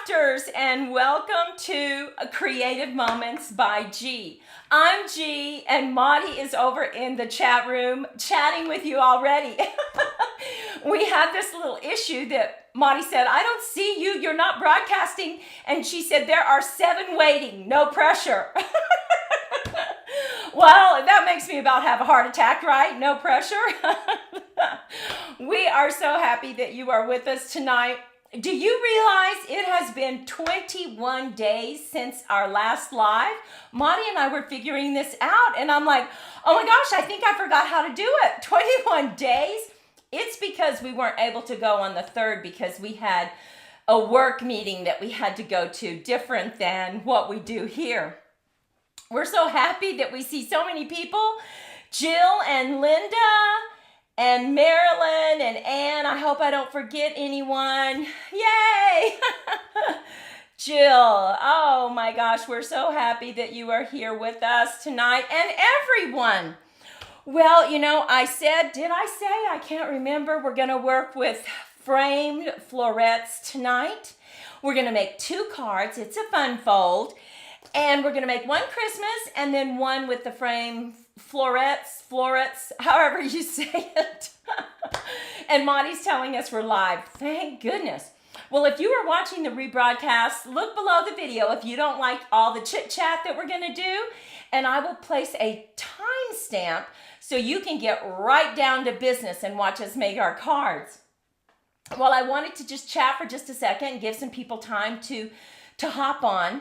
crafters, and welcome to Creative Moments by G. I'm G, and Maudie is over in the chat room chatting with you already. We had this little issue that Maudie said, I don't see you, you're not broadcasting. And she said, there are 7 waiting, no pressure. Well, that makes me about have a heart attack, right? No pressure. We are so happy that you are with us tonight. Do you realize it has been 21 days since our last live? Maudie and I were figuring this out, and I'm like, oh my gosh, I think I forgot how to do it. 21 days? It's because we weren't able to go on the 3rd because we had a work meeting that we had to go to, different than what we do here. We're so happy that we see so many people. Jill and Linda and Marilyn and Ann. I hope I don't forget anyone. Yay! Jill, oh my gosh, we're so happy that you are here with us tonight, and everyone. Well, you know, I said, did I say? I can't remember. We're going to work with framed florets tonight. We're going to make 2 cards. It's a fun fold. And we're going to make one Christmas and then one with the frame florets, however you say it. And Maudie's telling us we're live. Thank goodness. Well, if you are watching the rebroadcast, look below the video if you don't like all the chit-chat that we're going to do. And I will place a timestamp so you can get right down to business and watch us make our cards. Well, I wanted to just chat for just a second and give some people time to hop on.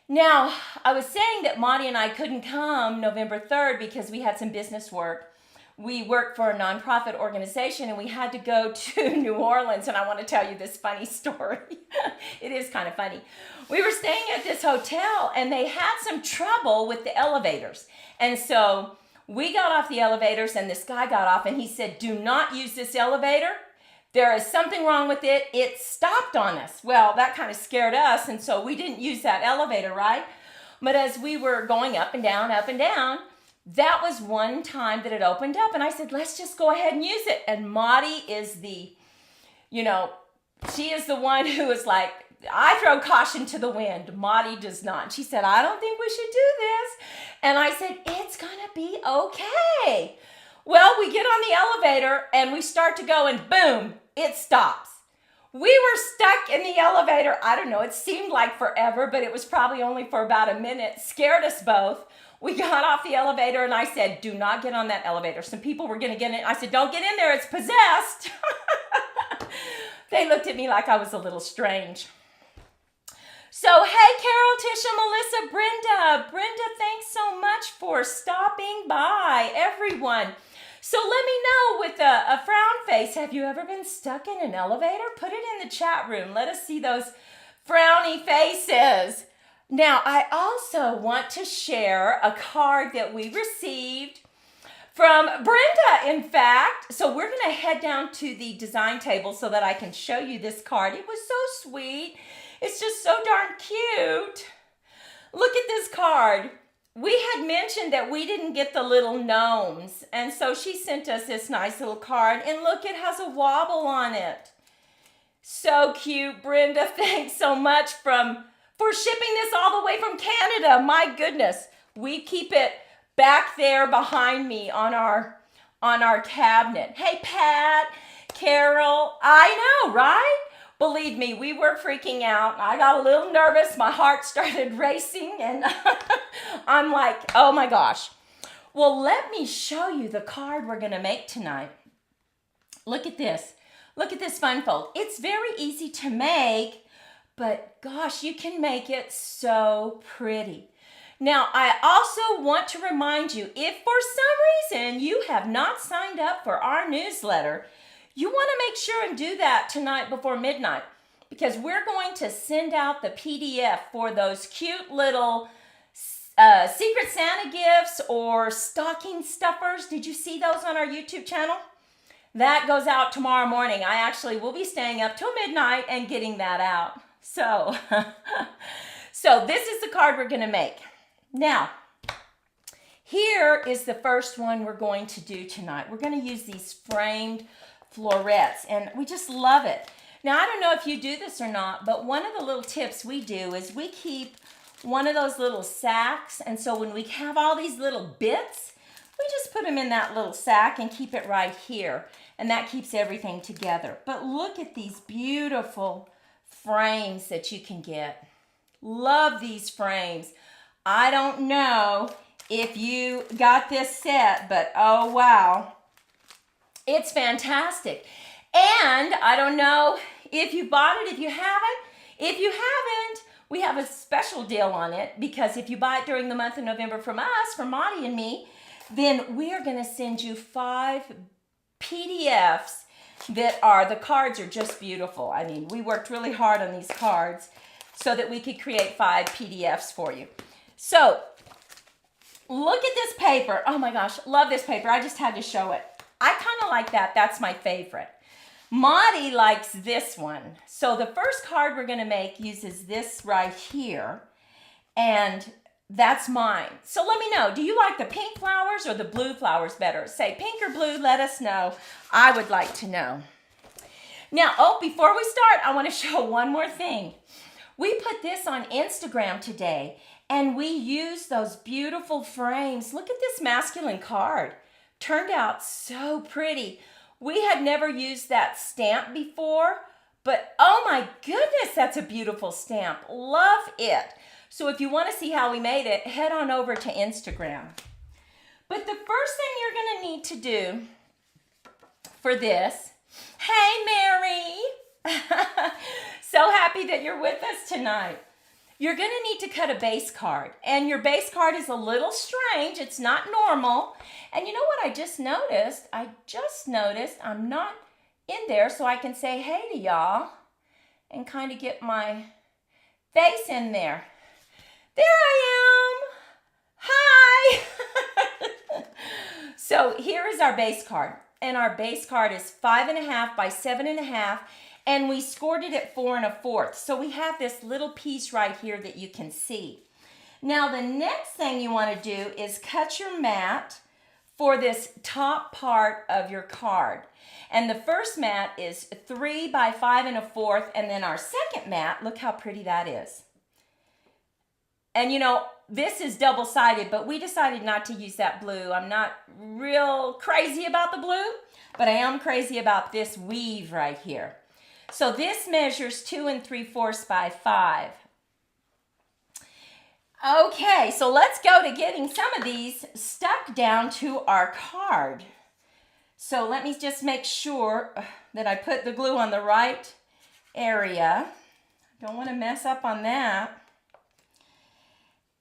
Now, I was saying that Maudie and I couldn't come November 3rd because we had some business work. We work for a nonprofit organization and we had to go to New Orleans, and I want to tell you this funny story. It is kind of funny. We were staying at this hotel and they had some trouble with the elevators. And so we got off the elevators and this guy got off and he said, do not use this elevator. There is something wrong with it. It stopped on us. Well, that kind of scared us, and so we didn't use that elevator, right? But as we were going up and down, that was one time that it opened up, and I said, let's just go ahead and use it. And Maudie is she is the one who is like, I throw caution to the wind. Maudie does not. She said, I don't think we should do this. And I said, it's going to be okay. Well, we get on the elevator and we start to go and boom, it stops. We were stuck in the elevator. I don't know, it seemed like forever, but it was probably only for about a minute. Scared us both. We got off the elevator and I said, do not get on that elevator. Some people were going to get in. I said, don't get in there, it's possessed. They looked at me like I was a little strange. So, hey, Carol, Tisha, Melissa, Brenda, thanks so much for stopping by, everyone. So let me know with a frown face, have you ever been stuck in an elevator? Put it in the chat room. Let us see those frowny faces. Now, I also want to share a card that we received from Brenda, in fact. So we're going to head down to the design table so that I can show you this card. It was so sweet. It's just so darn cute. Look at this card. We had mentioned that we didn't get the little gnomes, and so she sent us this nice little card, and look, it has a wobble on it. So cute, Brenda. Thanks so much for shipping this all the way from Canada. My goodness. We keep it back there behind me on our cabinet. Hey, Pat, Carol, I know, right? Believe me, we were freaking out. I got a little nervous. My heart started racing, and I'm like, oh my gosh. Well, let me show you the card we're going to make tonight. Look at this. Look at this fun fold. It's very easy to make, but gosh, you can make it so pretty. Now, I also want to remind you, if for some reason you have not signed up for our newsletter, you want to make sure and do that tonight before midnight, because we're going to send out the PDF for those cute little Secret Santa gifts or stocking stuffers. Did you see those on our YouTube channel? That goes out tomorrow morning. I actually will be staying up till midnight and getting that out. So, so this is the card we're going to make. Now, here is the first one we're going to do tonight. We're going to use these framed florets, and we just love it. Now, I don't know if you do this or not, but one of the little tips we do is we keep one of those little sacks. And so when we have all these little bits, we just put them in that little sack and keep it right here. And that keeps everything together. But look at these beautiful frames that you can get. Love these frames. I don't know if you got this set, but oh wow, it's fantastic. And I don't know if you bought it, if you haven't, we have a special deal on it, because if you buy it during the month of November from us, from Monty and me, then we are going to send you 5 PDFs that are, the cards are just beautiful. I mean, we worked really hard on these cards so that we could create 5 PDFs for you. So, look at this paper. Oh my gosh, love this paper. I just had to show it. I kind of like that. That's my favorite. Monty likes this one. So the first card we're going to make uses this right here. And that's mine. So let me know, do you like the pink flowers or the blue flowers better? Say pink or blue, let us know. I would like to know. Now, before we start, I want to show one more thing. We put this on Instagram today, and we used those beautiful frames. Look at this masculine card. Turned out so pretty. We had never used that stamp before, but oh my goodness, that's a beautiful stamp. Love it. So if you want to see how we made it, head on over to Instagram. But the first thing you're going to need to do for this, hey Mary, so happy that you're with us tonight. You're going to need to cut a base card, and your base card is a little strange. It's not normal. And you know what I just noticed? I'm not in there, so I can say hey to y'all and kind of get my face in there. There I am. Hi. So here is our base card. And our base card is 5.5 by 7.5. And we scored it at 4 1/4. So we have this little piece right here that you can see. Now the next thing you want to do is cut your mat for this top part of your card. And the first mat is 3 by 5 1/4. And then our second mat, look how pretty that is. And you know, this is double-sided, but we decided not to use that blue. I'm not real crazy about the blue, but I am crazy about this weave right here. So this measures 2 3/4 by 5. Okay, so let's go to getting some of these stuck down to our card. So let me just make sure that I put the glue on the right area. Don't want to mess up on that.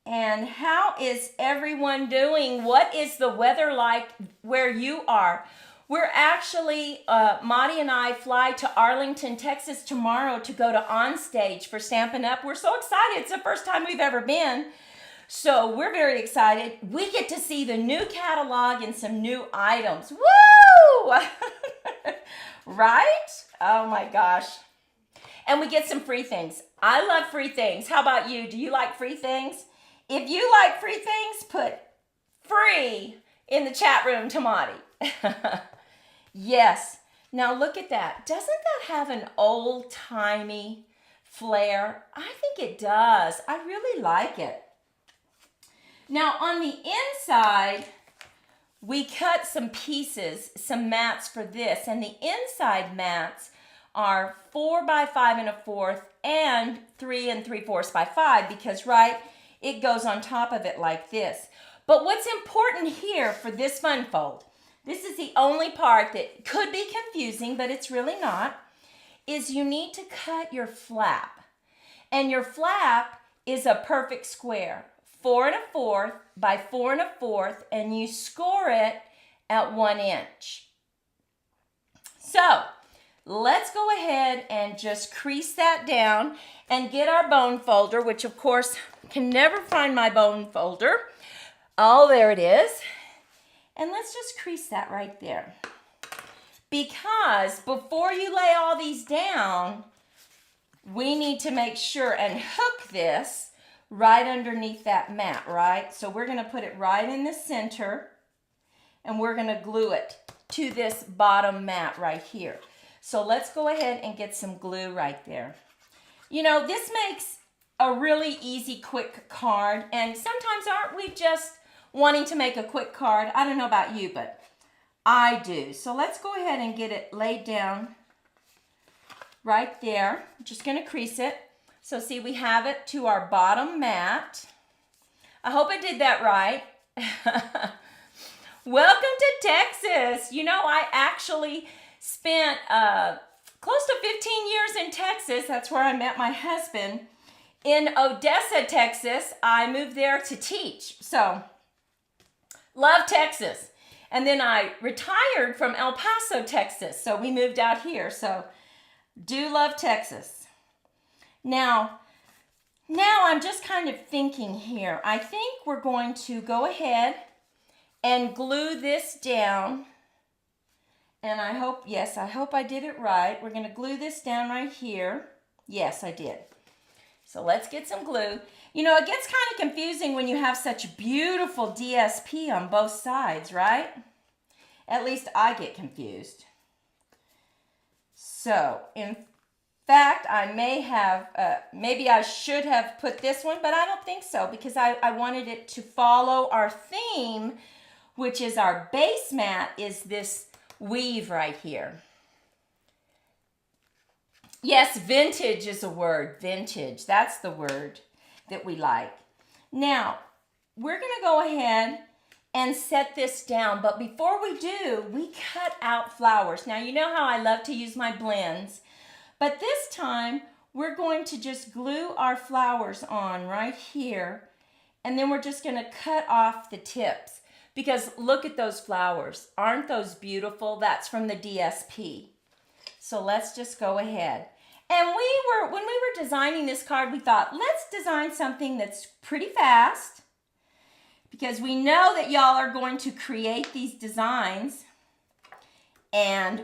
And how is everyone doing? What is the weather like where you are? We're actually, Monty and I fly to Arlington, Texas tomorrow to go to Onstage for Stampin' Up. We're so excited. It's the first time we've ever been. So we're very excited. We get to see the new catalog and some new items. Woo! Right? Oh my gosh. And we get some free things. I love free things. How about you? Do you like free things? If you like free things, put free in the chat room to Monty. Yes. Now look at that. Doesn't that have an old-timey flair? I think it does. I really like it. Now on the inside, we cut some pieces, some mats for this, and the inside mats are 4 by 5 1/4 and 3 3/4 by 5 because, right, it goes on top of it like this. But what's important here for this fun fold, this is the only part that could be confusing, but it's really not, is you need to cut your flap. And your flap is a perfect square, 4 1/4 by 4 1/4, and you score it at 1 inch. So let's go ahead and just crease that down and get our bone folder, which of course can never find my bone folder. Oh, there it is. And let's just crease that right there. Because before you lay all these down, we need to make sure and hook this right underneath that mat, right? So we're going to put it right in the center, and we're going to glue it to this bottom mat right here. So let's go ahead and get some glue right there. You know, this makes a really easy, quick card. And sometimes aren't we just wanting to make a quick card? I don't know about you, but I do. So let's go ahead and get it laid down right there. I'm just going to crease it. So see, we have it to our bottom mat. I hope I did that right. Welcome to Texas. You know, I actually spent close to 15 years in Texas. That's where I met my husband. In Odessa, Texas, I moved there to teach. So, love Texas. And then I retired from El Paso, Texas. So we moved out here. So, do love Texas. Now I'm just kind of thinking here. I think we're going to go ahead and glue this down. And I hope I did it right. We're going to glue this down right here. Yes, I did. So let's get some glue. You know, it gets kind of confusing when you have such beautiful DSP on both sides, right? At least I get confused. So, in fact, I may have, maybe I should have put this one, but I don't think so because I wanted it to follow our theme, which is our base mat is this weave right here. Yes, vintage is a word. Vintage. That's the word that we like. Now, we're going to go ahead and set this down. But before we do, we cut out flowers. Now, you know how I love to use my blends. But this time, we're going to just glue our flowers on right here. And then we're just going to cut off the tips. Because look at those flowers. Aren't those beautiful? That's from the DSP. So let's just go ahead. And when we were designing this card, we thought, let's design something that's pretty fast. Because we know that y'all are going to create these designs. And,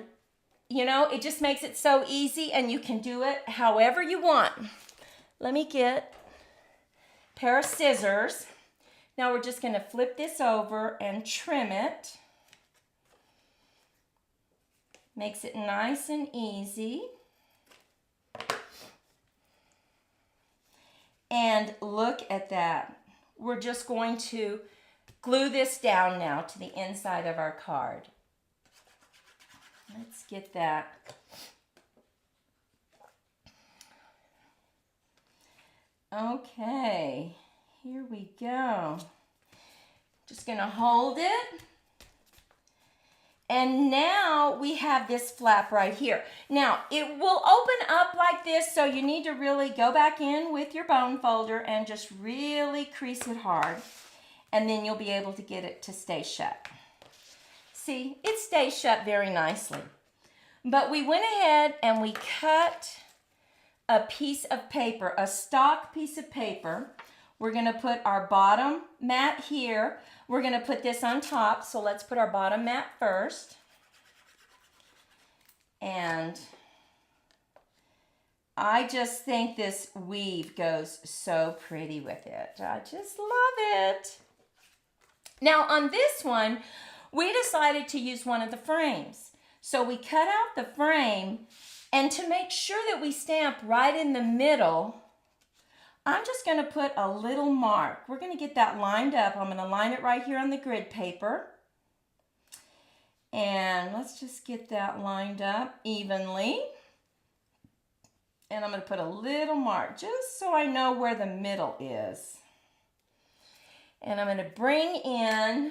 you know, it just makes it so easy and you can do it however you want. Let me get a pair of scissors. Now we're just going to flip this over and trim it. Makes it nice and easy. And look at that. We're just going to glue this down now to the inside of our card. Let's get that. Okay, here we go. Just gonna hold it. And now we have this flap right here. Now, it will open up like this, so you need to really go back in with your bone folder and just really crease it hard. And then you'll be able to get it to stay shut. See, it stays shut very nicely. But we went ahead and we cut a piece of paper, a stock piece of paper. We're going to put our bottom mat here. We're going to put this on top. So let's put our bottom mat first. And I just think this weave goes so pretty with it. I just love it. Now on this one, we decided to use one of the frames. So we cut out the frame, and to make sure that we stamp right in the middle, I'm just going to put a little mark. We're going to get that lined up. I'm going to line it right here on the grid paper. And let's just get that lined up evenly. And I'm going to put a little mark just so I know where the middle is. And I'm going to bring in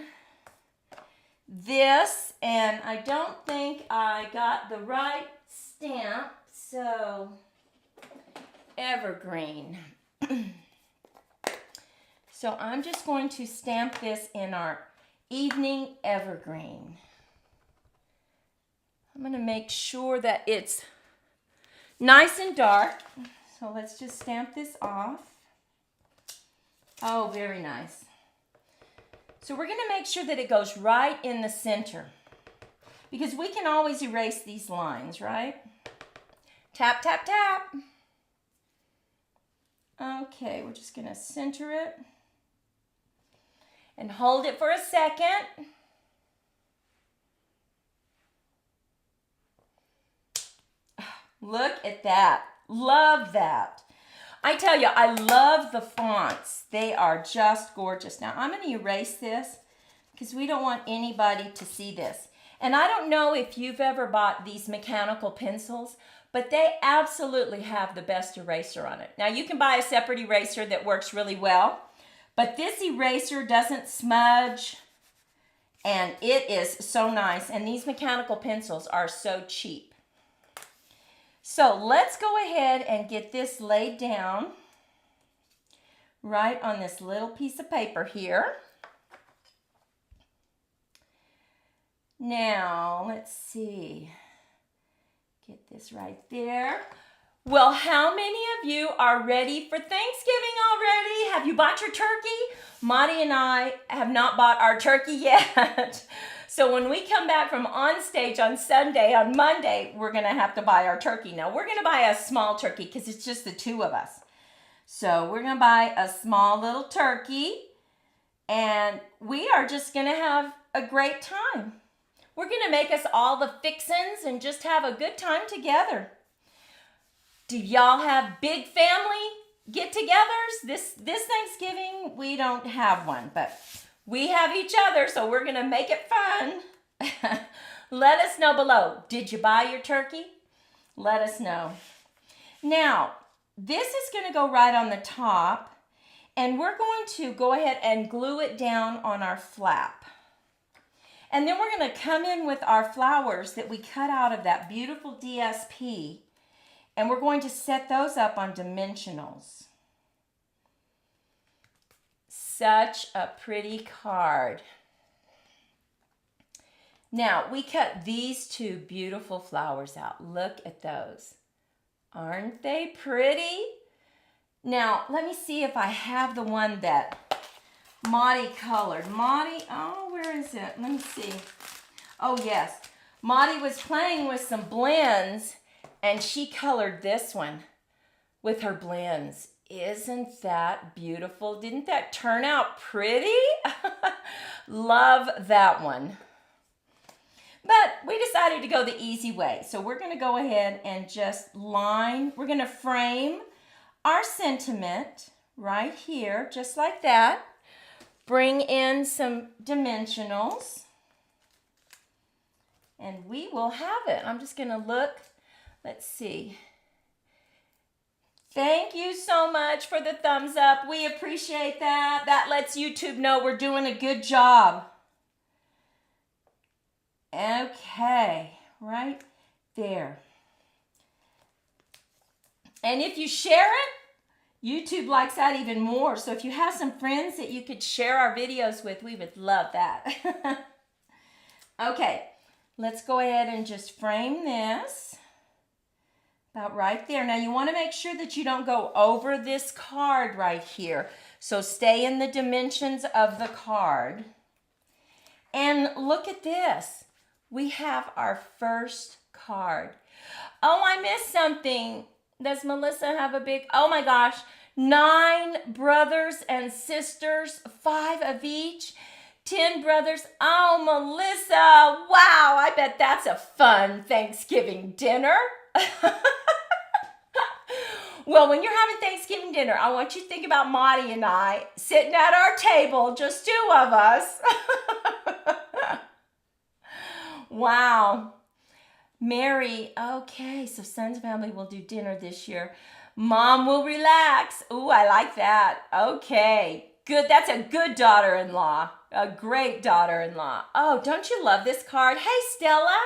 this, and I don't think I got the right stamp, so evergreen. So I'm just going to stamp this in our evening evergreen. I'm going to make sure that it's nice and dark. So let's just stamp this off. Oh, very nice. So we're going to make sure that it goes right in the center, because we can always erase these lines, right? Tap, tap, tap. Okay, we're just going to center it and hold it for a second. Look at that. Love that. I tell you, I love the fonts. They are just gorgeous. Now, I'm going to erase this because we don't want anybody to see this. And I don't know if you've ever bought these mechanical pencils, but they absolutely have the best eraser on it. Now, you can buy a separate eraser that works really well, but this eraser doesn't smudge, and it is so nice. And these mechanical pencils are so cheap. So let's go ahead and get this laid down right on this little piece of paper here. Now, let's see. Get this right there. Well, how many of you are ready for Thanksgiving already? Have you bought your turkey? Monty and I have not bought our turkey yet. So when we come back from on stage on Sunday, on Monday, we're going to have to buy our turkey. Now, we're going to buy a small turkey because it's just the two of us. So we're going to buy a small little turkey, and we are just going to have a great time. We're going to make us all the fixins and just have a good time together. Do y'all have big family get-togethers? This Thanksgiving, we don't have one, but we have each other, so we're going to make it fun. Let us know below. Did you buy your turkey? Let us know. Now, this is going to go right on the top, and we're going to go ahead and glue it down on our flap. And then we're going to come in with our flowers that we cut out of that beautiful DSP, and we're going to set those up on dimensionals. Such a pretty card. Now, we cut these two beautiful flowers out. Look at those. Aren't they pretty? Now, let me see if I have the one that Monty colored. Monty, oh, where is it? Let me see. Oh, yes. Monty was playing with some blends, and she colored this one with her blends. Isn't that beautiful? Didn't that turn out pretty? Love that one. But we decided to go the easy way. So we're going to go ahead and just line. We're going to frame our sentiment right here, just like that. Bring in some dimensionals. And we will have it. I'm just going to look. Let's see. Thank you so much for the thumbs up. We appreciate that. That lets YouTube know we're doing a good job. Okay, right there. And if you share it, YouTube likes that even more. So if you have some friends that you could share our videos with, we would love that. Okay, let's go ahead and just frame this. About right there. Now you want to make sure that you don't go over this card right here. So stay in the dimensions of the card. And look at this. We have our first card. Oh, I missed something. Does Melissa have a big, oh my gosh, 9 brothers and sisters, 5 of each, 10 brothers. Oh, Melissa, wow, I bet that's a fun Thanksgiving dinner. Well, when you're having Thanksgiving dinner, I want you to think about Monty and I sitting at our table, just 2 of us. Wow. Mary, okay, so Son's family will do dinner this year. Mom will relax. Ooh, I like that. Okay, good. That's a good daughter-in-law. A great daughter-in-law. Oh, don't you love this card? Hey, Stella.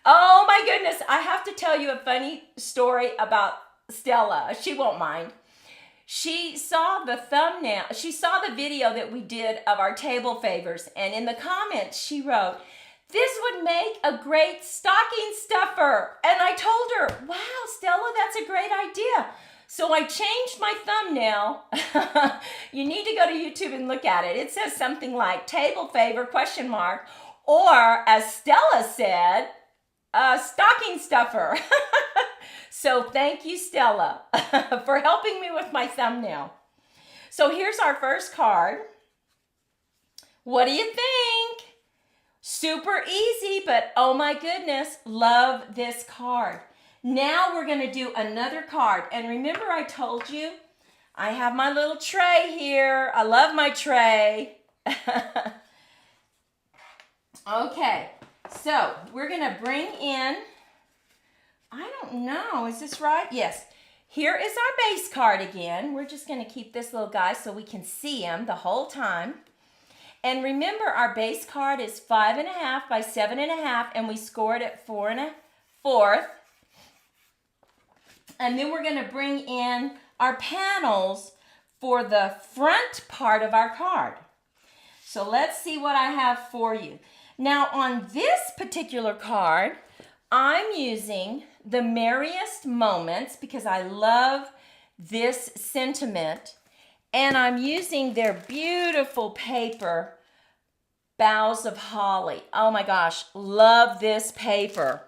Oh, my goodness. I have to tell you a funny story about Stella. She won't mind. She saw the thumbnail. She saw the video that we did of our table favors. And in the comments, she wrote, "This would make a great stocking stuffer." And I told her, wow, Stella, that's a great idea. So I changed my thumbnail. You need to go to YouTube and look at it. It says something like table favor ? Or as Stella said, a stocking stuffer. So thank you, Stella, for helping me with my thumbnail. So here's our first card. What do you think? Super easy, but oh my goodness, love this card. Now we're going to do another card. And remember I told you I have my little tray here. I love my tray. Okay, so we're going to bring in, I don't know, is this right? Yes. Here is our base card again. We're just going to keep this little guy so we can see him the whole time. And remember, our base card is 5.5 by 7.5, and we scored at 4 1/4. And then we're going to bring in our panels for the front part of our card. So let's see what I have for you. Now on this particular card, I'm using the Merriest Moments because I love this sentiment. And I'm using their beautiful paper, Boughs of Holly. Oh my gosh, love this paper.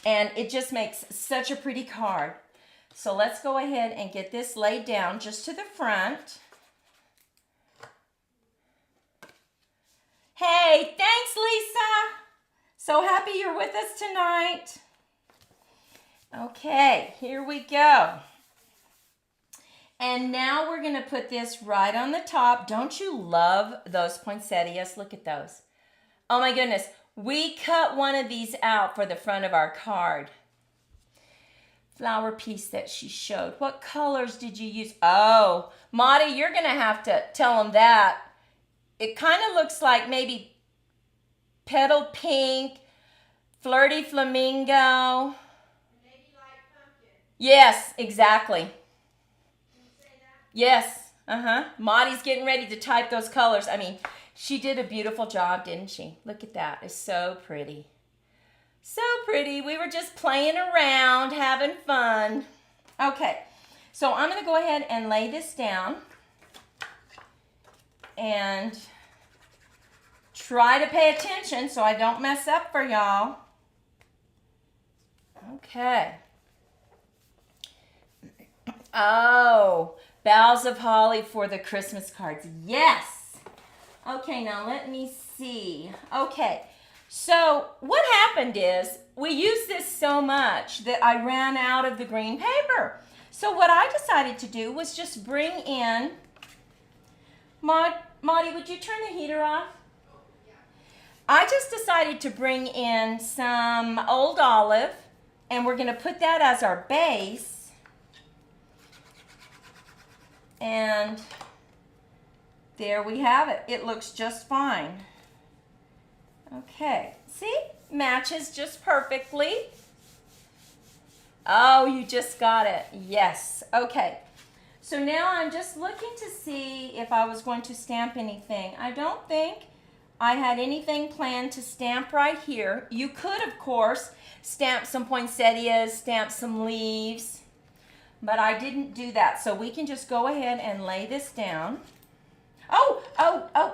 And it just makes such a pretty card. So let's go ahead and get this laid down just to the front. Hey, thanks, Lisa. So happy you're with us tonight. Okay, here we go. And now we're going to put this right on the top. Don't you love those poinsettias? Look at those. Oh my goodness. We cut one of these out for the front of our card. Flower piece that she showed. What colors did you use? Oh, Maudie, you're going to have to tell them that. It kind of looks like maybe petal pink, flirty flamingo. Maybe like pumpkin. Yes, exactly. Yes, Maudie's getting ready to type those colors. I mean, she did a beautiful job, didn't she? Look at that. It's so pretty. So pretty. We were just playing around, having fun. Okay, so I'm going to go ahead and lay this down and try to pay attention so I don't mess up for y'all. Okay. Oh, Boughs of Holly for the Christmas cards. Yes. Okay, now let me see. Okay, so what happened is we used this so much that I ran out of the green paper. So what I decided to do was just bring in, Maudie, would you turn the heater off? I just decided to bring in some Old Olive, and we're going to put that as our base. And there we have it. It looks just fine. Okay, see? Matches just perfectly. Oh, you just got it. Yes. Okay. So now I'm just looking to see if I was going to stamp anything. I don't think I had anything planned to stamp right here. You could, of course, stamp some poinsettias, stamp some leaves. But I didn't do that, so we can just go ahead and lay this down. Oh,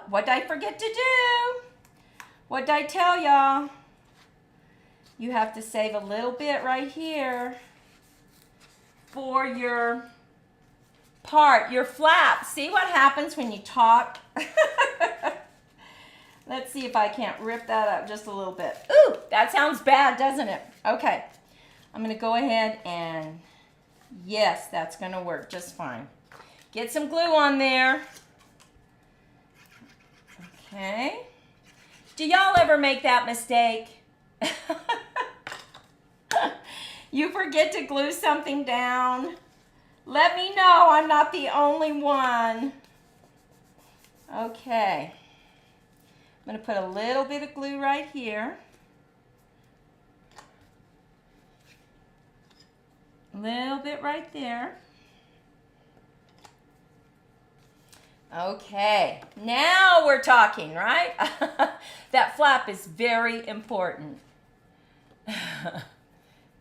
what did I forget to do? What did I tell y'all? You have to save a little bit right here for your part, your flap. See what happens when you talk? Let's see if I can't rip that up just a little bit. Ooh, that sounds bad, doesn't it? Okay, I'm gonna go ahead and yes, that's going to work just fine. Get some glue on there. Okay. Do y'all ever make that mistake? You forget to glue something down? Let me know. I'm not the only one. Okay. I'm going to put a little bit of glue right here. A little bit right there. Okay, now we're talking, right? That flap is very important.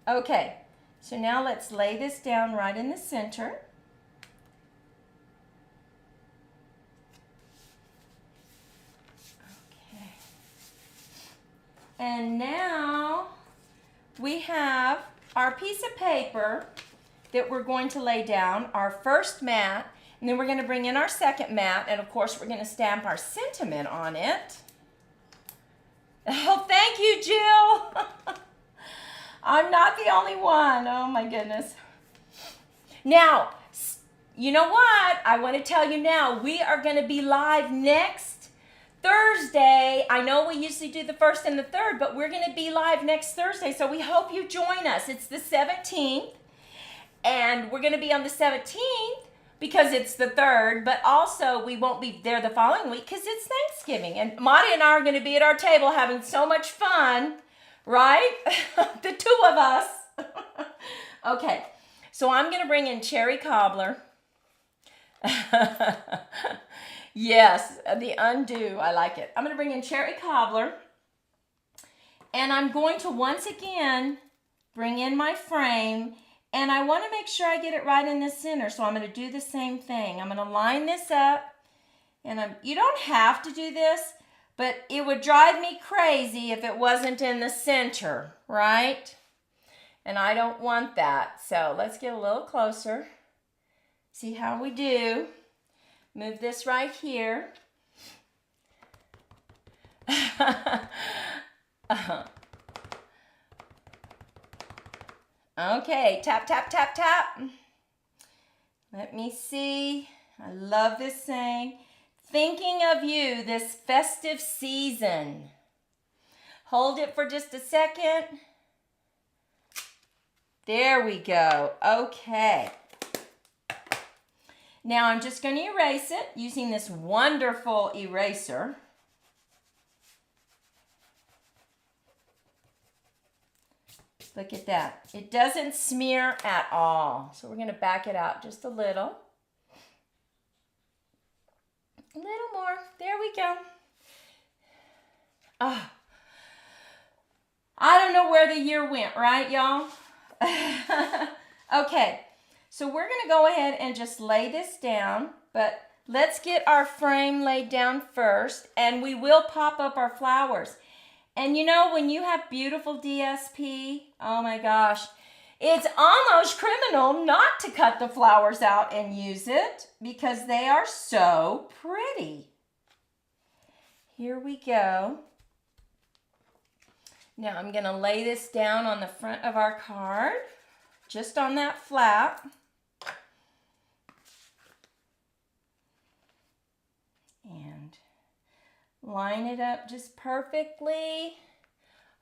Okay, so now let's lay this down right in the center. Okay. And now we have our piece of paper that we're going to lay down, our first mat, and then we're going to bring in our second mat, and of course we're going to stamp our sentiment on it. Oh, thank you, Jill. I'm not the only one. Oh my goodness. Now, you know what? I want to tell you now, we are going to be live next Thursday. I know we usually do the first and the third, but we're going to be live next Thursday. So we hope you join us. It's the 17th, and we're going to be on the 17th because it's the third, but also we won't be there the following week because it's Thanksgiving. And Marty and I are going to be at our table having so much fun, right? The two of us. Okay, so I'm going to bring in cherry cobbler. Yes, the undo. I like it. I'm going to bring in cherry cobbler. And I'm going to once again bring in my frame. And I want to make sure I get it right in the center. So I'm going to do the same thing. I'm going to line this up. And you don't have to do this, but it would drive me crazy if it wasn't in the center, right? And I don't want that. So let's get a little closer. See how we do. Move this right here. Okay, tap, tap, tap, tap. Let me see. I love this saying. Thinking of you this festive season. Hold it for just a second. There we go. Okay. Now I'm just going to erase it using this wonderful eraser. Look at that. It doesn't smear at all. So we're going to back it out just a little. A little more. There we go. Oh, I don't know where the year went, right, y'all? Okay. So we're going to go ahead and just lay this down, but let's get our frame laid down first, and we will pop up our flowers. And you know, when you have beautiful DSP, oh my gosh, it's almost criminal not to cut the flowers out and use it because they are so pretty. Here we go. Now I'm going to lay this down on the front of our card, just on that flap. And line it up just perfectly.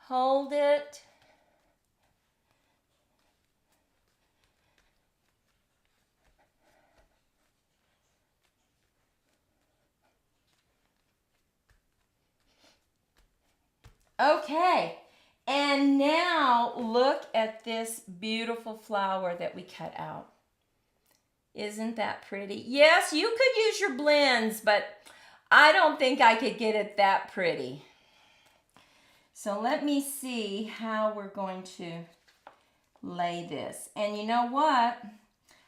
Hold it. Okay, and now look at this beautiful flower that we cut out. Isn't that pretty? Yes, you could use your blends, but I don't think I could get it that pretty. So let me see how we're going to lay this. And you know what?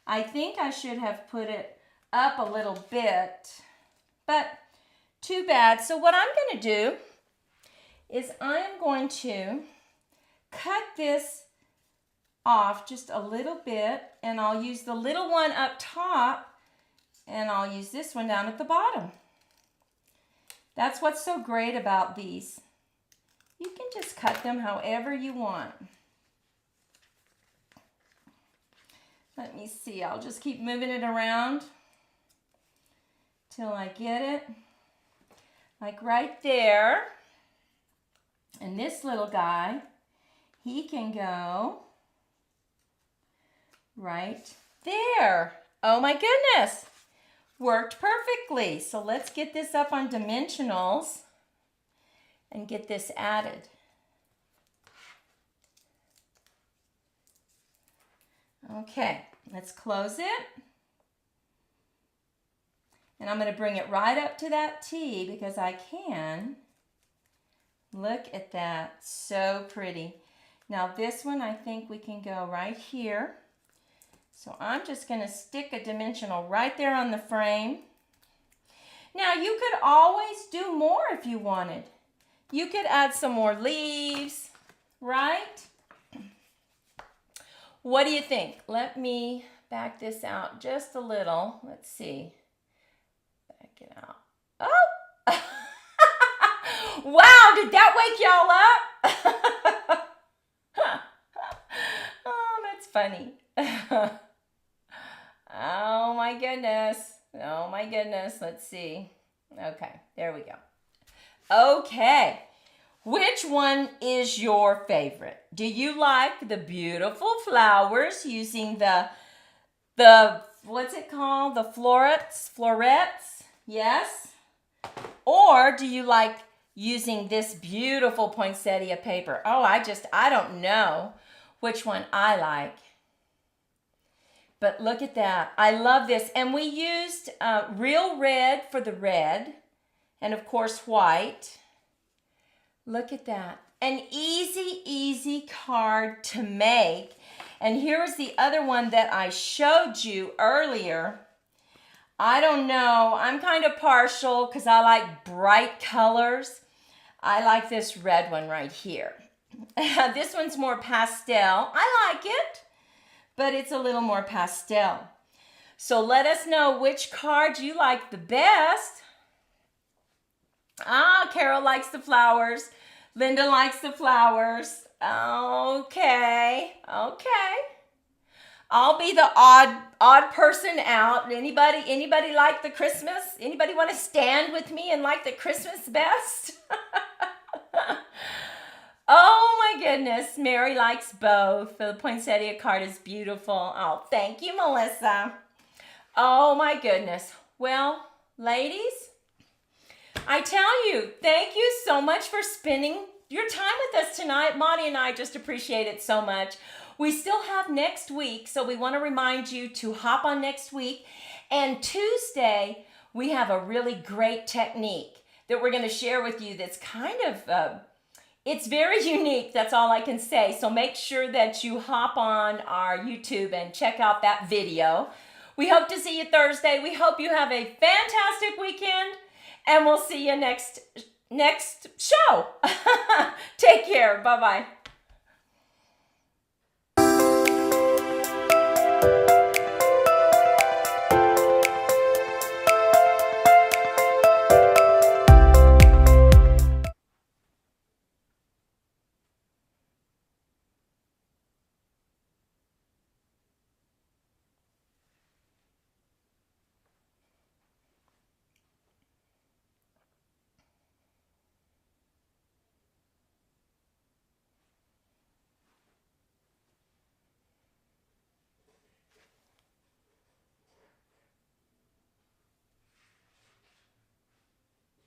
I think I should have put it up a little bit, but too bad. So what I'm going to do is I am going to cut this off just a little bit, and I'll use the little one up top, and I'll use this one down at the bottom. That's what's so great about these. You can just cut them however you want. Let me see, I'll just keep moving it around till I get it. Like right there. And this little guy, he can go right there. Oh my goodness. Worked perfectly. So let's get this up on dimensionals and get this added. Okay, let's close it. And I'm going to bring it right up to that T because I can. Look at that. So pretty. Now this one I think we can go right here. So I'm just going to stick a dimensional right there on the frame. Now you could always do more if you wanted. You could add some more leaves, right? What do you think? Let me back this out just a little. Let's see. Back it out. Oh! Wow, did that wake y'all up? funny. Oh my goodness. Oh my goodness. Let's see. Okay, there we go. Okay. Which one is your favorite? Do you like the beautiful flowers using the what's it called? The florets? Yes? Or do you like using this beautiful poinsettia paper? Oh, I don't know which one I like. But look at that. I love this. And we used real red for the red. And of course, white. Look at that. An easy, easy card to make. And here's the other one that I showed you earlier. I don't know. I'm kind of partial because I like bright colors. I like this red one right here. This one's more pastel. I like it, but it's a little more pastel. So let us know which card you like the best. Ah, Carol likes the flowers. Linda likes the flowers. Okay. I'll be the odd person out. Anybody like the Christmas? Anybody want to stand with me and like the Christmas best? Oh my goodness, Mary likes both. The poinsettia card is beautiful. Oh, thank you, Melissa. Oh my goodness. Well, ladies, I tell you, thank you so much for spending your time with us tonight. Monty and I just appreciate it so much. We still have next week, so we want to remind you to hop on next week. And Tuesday, we have a really great technique that we're going to share with you that's kind of, it's very unique. That's all I can say. So make sure that you hop on our YouTube and check out that video. We hope to see you Thursday. We hope you have a fantastic weekend, and we'll see you next show. Take care. Bye-bye.